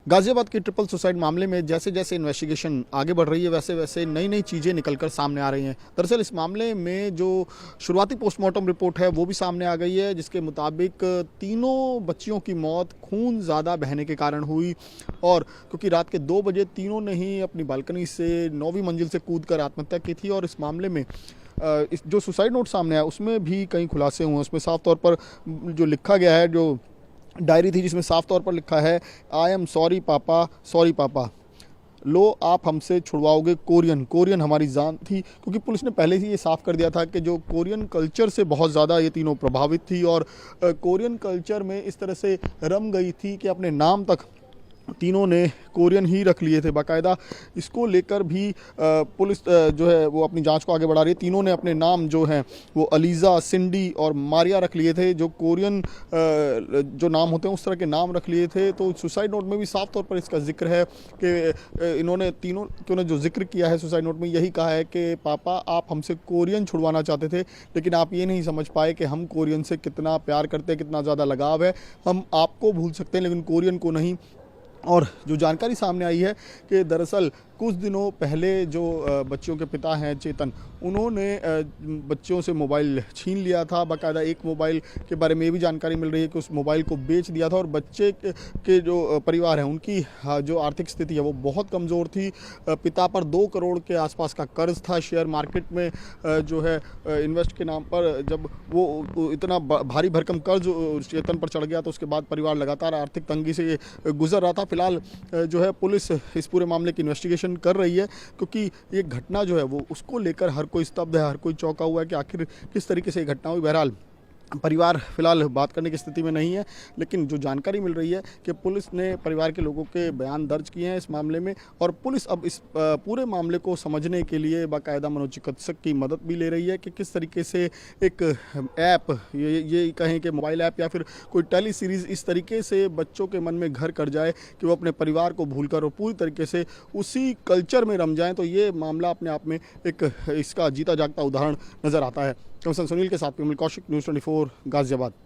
गाजियाबाद के triple suicide मामले में जैसे जैसे इन्वेस्टिगेशन आगे बढ़ रही है वैसे वैसे नई नई चीज़ें निकलकर सामने आ रही हैं। दरअसल इस मामले में जो शुरुआती पोस्टमार्टम रिपोर्ट है वो भी सामने आ गई है, जिसके मुताबिक तीनों बच्चियों की मौत खून ज़्यादा बहने के कारण हुई और क्योंकि रात के 2 बजे तीनों ने ही अपनी बालकनी से 9वीं मंजिल से कूदकर आत्महत्या की थी। और इस मामले में इस जो सुसाइड नोट सामने आया उसमें भी कई खुलासे हुए हैं। उसमें साफ तौर पर जो लिखा गया है, जो डायरी थी जिसमें साफ तौर पर लिखा है, आई एम सॉरी पापा, लो आप हमसे छुड़वाओगे कोरियन। कोरियन हमारी जान थी, क्योंकि पुलिस ने पहले ही ये साफ कर दिया था कि जो कोरियन कल्चर से बहुत ज़्यादा ये तीनों प्रभावित थी और कोरियन कल्चर में इस तरह से रम गई थी कि अपने नाम तक तीनों ने कोरियन ही रख लिए थे बाकायदा। इसको लेकर भी पुलिस जो है वो अपनी जांच को आगे बढ़ा रही है। तीनों ने अपने नाम जो हैं वो अलीज़ा, सिंडी और मारिया रख लिए थे, जो कोरियन जो नाम होते हैं उस तरह के नाम रख लिए थे। तो सुसाइड नोट में भी साफ तौर पर इसका जिक्र है कि इन्होंने तीनों ने जो जिक्र किया है सुसाइड नोट में यही कहा है कि पापा आप हमसे कोरियन छुड़वाना चाहते थे, लेकिन आप ये नहीं समझ पाए कि हम कोरियन से कितना प्यार करते हैं, कितना ज़्यादा लगाव है। हम आपको भूल सकते हैं लेकिन कोरियन को नहीं। और जो जानकारी सामने आई है कि दरअसल कुछ दिनों पहले जो बच्चियों के पिता हैं चेतन, उन्होंने बच्चियों से मोबाइल छीन लिया था। बाकायदा एक मोबाइल के बारे में ये भी जानकारी मिल रही है कि उस मोबाइल को बेच दिया था और बच्चे के जो परिवार हैं उनकी जो आर्थिक स्थिति है वो बहुत कमज़ोर थी। पिता पर 2 करोड़ के आसपास का कर्ज था शेयर मार्केट में जो है इन्वेस्ट के नाम पर। जब वो इतना भारी भरकम कर्ज चेतन पर चढ़ गया तो उसके बाद परिवार लगातार आर्थिक तंगी से गुजर रहा था। फिलहाल जो है पुलिस इस पूरे मामले की इन्वेस्टिगेशन कर रही है, क्योंकि ये घटना जो है वो उसको लेकर हर कोई स्तब्ध है, हर कोई चौंका हुआ है कि आखिर किस तरीके से ये घटना हुई। बहरहाल परिवार फिलहाल बात करने की स्थिति में नहीं है, लेकिन जो जानकारी मिल रही है कि पुलिस ने परिवार के लोगों के बयान दर्ज किए हैं इस मामले में और पुलिस अब इस पूरे मामले को समझने के लिए बाकायदा मनोचिकित्सक की मदद भी ले रही है कि किस तरीके से एक ऐप, ये कहें कि मोबाइल ऐप या फिर कोई टेली सीरीज़ इस तरीके से बच्चों के मन में घर कर जाए कि वो अपने परिवार को भूलकर और पूरी तरीके से उसी कल्चर में रम जाएँ। तो ये मामला अपने आप में एक इसका जीता जागता उदाहरण नज़र आता है। सुनील के साथ में कौशिक, न्यूज़ 24 गाजियाबाद।